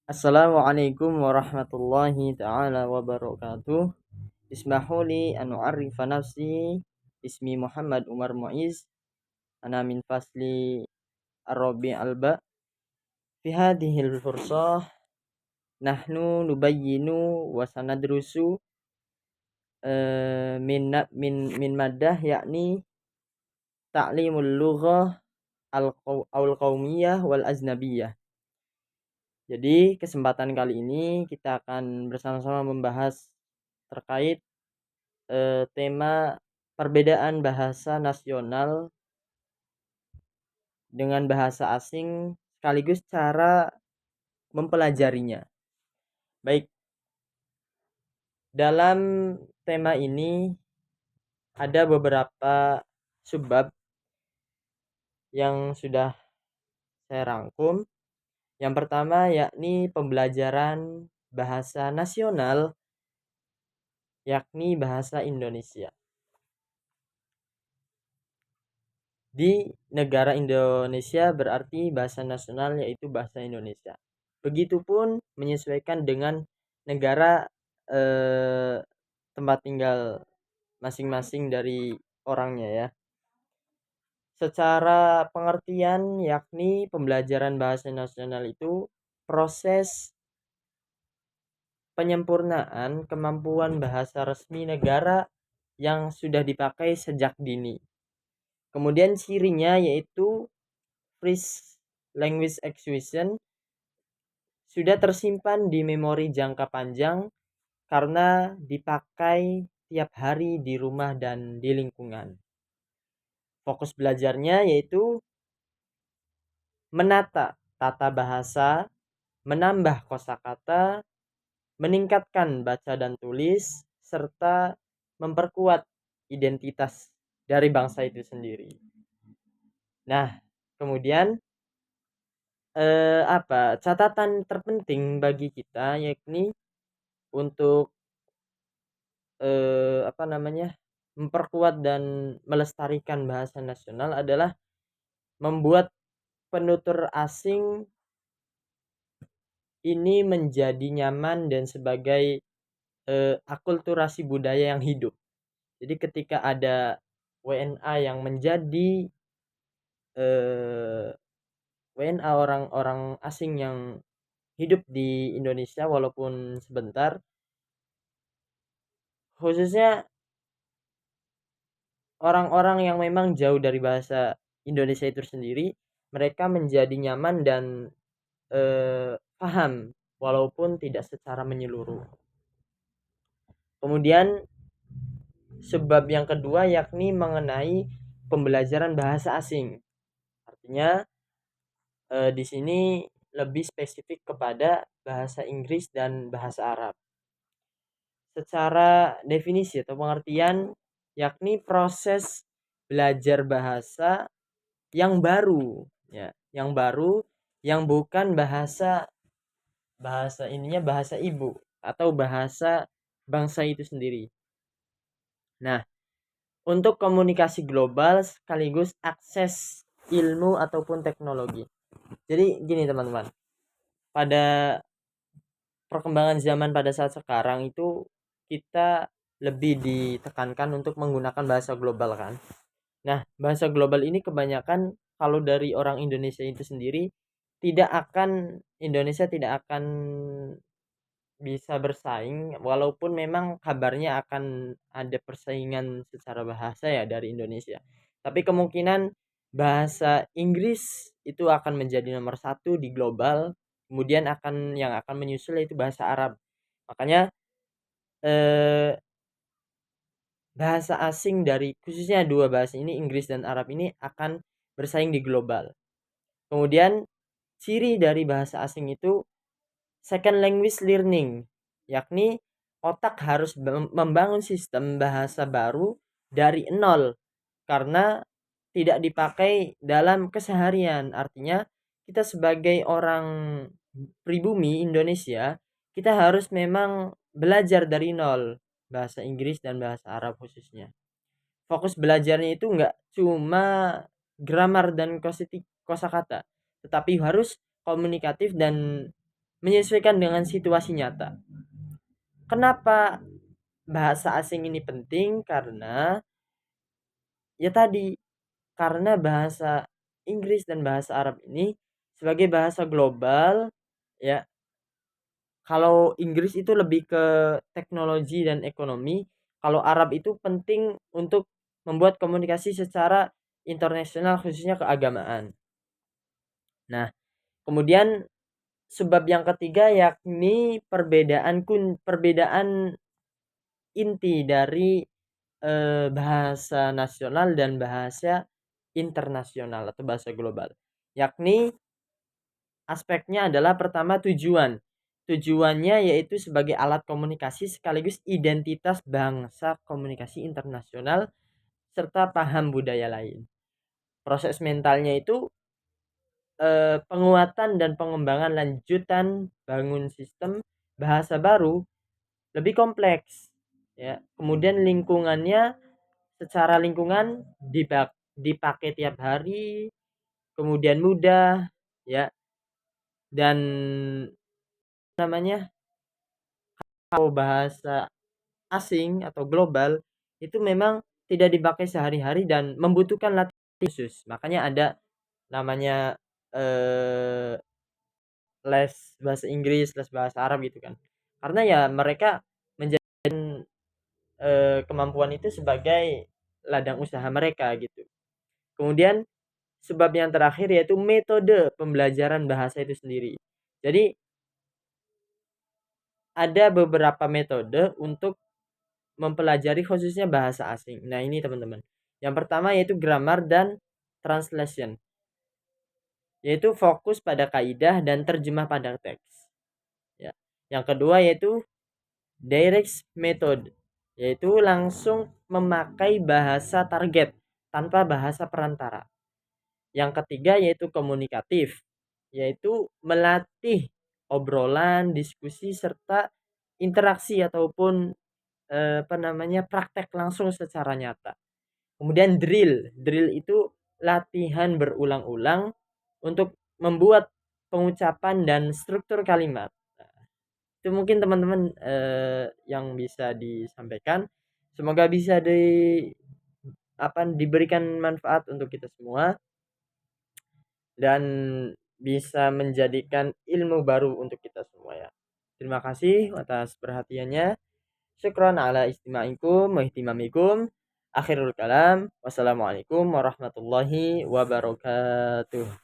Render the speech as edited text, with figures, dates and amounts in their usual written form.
Assalamualaikum warahmatullahi ta'ala wabarakatuh. Ismahuli an u'arrifa nafsi. Ismi Muhammad Umar Muiz. Ana min fasli Ar-Rabi Alba. Fi hadhil fursah nahnu nubayyinu wa sanadrusu min maddah yakni ta'limul lughah al-qaumiyah wal aznabiyah. Jadi kesempatan kali ini kita akan bersama-sama membahas terkait tema perbedaan bahasa nasional dengan bahasa asing sekaligus cara mempelajarinya. Baik, dalam tema ini ada beberapa subbab yang sudah saya rangkum. Yang pertama yakni pembelajaran bahasa nasional yakni bahasa Indonesia. Di negara Indonesia berarti bahasa nasional yaitu bahasa Indonesia. Begitupun menyesuaikan dengan negara tempat tinggal masing-masing dari orangnya ya. Secara pengertian yakni pembelajaran bahasa nasional itu proses penyempurnaan kemampuan bahasa resmi negara yang sudah dipakai sejak dini. Kemudian cirinya yaitu free language acquisition sudah tersimpan di memori jangka panjang karena dipakai tiap hari di rumah dan di lingkungan. Fokus belajarnya yaitu menata tata bahasa, menambah kosakata, meningkatkan baca dan tulis, serta memperkuat identitas dari bangsa itu sendiri. Nah, kemudian catatan terpenting bagi kita yakni untuk memperkuat dan melestarikan bahasa nasional adalah membuat penutur asing ini menjadi nyaman dan sebagai akulturasi budaya yang hidup. Jadi ketika ada WNA yang menjadi WNA orang-orang asing yang hidup di Indonesia walaupun sebentar, khususnya orang-orang yang memang jauh dari bahasa Indonesia itu sendiri, mereka menjadi nyaman dan paham walaupun tidak secara menyeluruh. Kemudian sebab yang kedua yakni mengenai pembelajaran bahasa asing. Artinya di sini lebih spesifik kepada bahasa Inggris dan bahasa Arab. Secara definisi atau pengertian yakni proses belajar bahasa yang baru ya, yang bukan bahasa bahasa ibu atau bahasa bangsa itu sendiri. Nah, untuk komunikasi global sekaligus akses ilmu ataupun teknologi. Jadi gini teman-teman, pada perkembangan zaman pada saat sekarang itu kita lebih ditekankan untuk menggunakan bahasa global kan. Nah, bahasa global ini kebanyakan kalau dari orang Indonesia itu sendiri Indonesia tidak akan bisa bersaing walaupun memang kabarnya akan ada persaingan secara bahasa ya dari Indonesia. Tapi kemungkinan bahasa Inggris itu akan menjadi nomor satu di global, kemudian yang akan menyusul yaitu bahasa Arab. Makanya eh, bahasa asing dari khususnya dua bahasa ini, Inggris dan Arab ini akan bersaing di global. Kemudian ciri dari bahasa asing itu second language learning, yakni otak harus membangun sistem bahasa baru dari nol karena tidak dipakai dalam keseharian. Artinya kita sebagai orang pribumi Indonesia, kita harus memang belajar dari nol bahasa Inggris dan bahasa Arab khususnya. Fokus belajarnya itu enggak cuma grammar dan kosakata, tetapi harus komunikatif dan menyesuaikan dengan situasi nyata. Kenapa bahasa asing ini penting? Karena ya tadi, karena bahasa Inggris dan bahasa Arab ini sebagai bahasa global ya. Kalau Inggris itu lebih ke teknologi dan ekonomi, kalau Arab itu penting untuk membuat komunikasi secara internasional khususnya keagamaan. Nah, kemudian sebab yang ketiga yakni perbedaan inti dari bahasa nasional dan bahasa internasional atau bahasa global. Yakni aspeknya adalah pertama tujuan. Tujuannya yaitu sebagai alat komunikasi sekaligus identitas bangsa komunikasi internasional serta paham budaya lain. Proses mentalnya itu penguatan dan pengembangan lanjutan bangun sistem bahasa baru lebih kompleks ya. Kemudian lingkungannya secara lingkungan dipakai tiap hari, kemudian mudah ya, dan namanya kalau bahasa asing atau global itu memang tidak dipakai sehari-hari dan membutuhkan latihan khusus. Makanya ada namanya eh, les bahasa Inggris, les bahasa Arab gitu kan. Karena ya mereka menjadikan kemampuan itu sebagai ladang usaha mereka gitu. Kemudian sebab yang terakhir yaitu metode pembelajaran bahasa itu sendiri. Jadi ada beberapa metode untuk mempelajari khususnya bahasa asing. Nah, ini teman-teman. Yang pertama yaitu grammar dan translation, yaitu fokus pada kaidah dan terjemah pada teks. Ya. Yang kedua yaitu direct method, yaitu langsung memakai bahasa target tanpa bahasa perantara. Yang ketiga yaitu komunikatif, yaitu melatih obrolan, diskusi serta interaksi ataupun praktek langsung secara nyata. Kemudian drill itu latihan berulang-ulang untuk membuat pengucapan dan struktur kalimat. Nah, itu mungkin teman-teman yang bisa disampaikan. Semoga bisa diberikan manfaat untuk kita semua dan bisa menjadikan ilmu baru untuk kita semua ya. Terima kasih atas perhatiannya. Syukran ala istima'ikum wa ihtimamikum. Akhirul kalam. Wassalamualaikum warahmatullahi wabarakatuh.